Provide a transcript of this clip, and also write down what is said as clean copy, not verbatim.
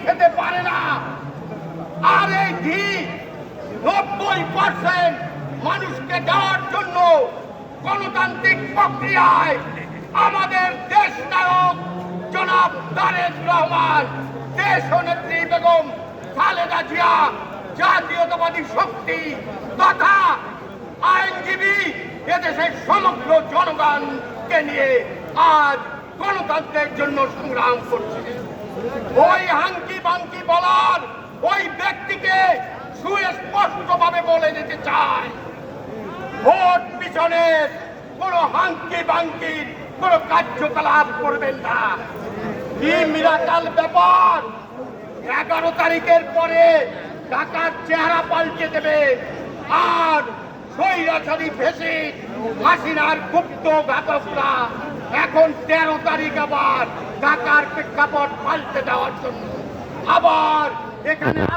খেতে পারে না। আর এই ঢিল 90% মানুষকে দেওয়ার জন্য গণতান্ত্রিক প্রক্রিয়ায় আমাদের দেশ নায়ক জনাব তারেক রহমান, দেশ নেত্রী বেগম খালেদা জিয়া, জাতীয়তাবাদী শক্তি তথা আইনজীবী এদেশের সমগ্র জনগণকে নিয়ে আজ গণতন্ত্রের জন্য সংগ্রাম করছে। ওই হাঙ্কি বাঙ্কি বলার ওই ব্যক্তিকে সুস্পষ্টভাবে বলে দিতে চায়, ভোট পিছনের কোন হাঙ্কি বাঙ্কির কোন কার্যকলাপ করবেন না। কি মিরাকাল ব্যাপার, 11 তারিখের পরে ঢাকার চেহারা পাল্টে দেবে আর স্বৈরাচারী ভেসে হাসিনার গুপ্ত ঘাতকরা এখন 13 তারিখ আবার ঢাকার প্রেক্ষাপট পাল্টে দেওয়ার জন্য আবার এখানে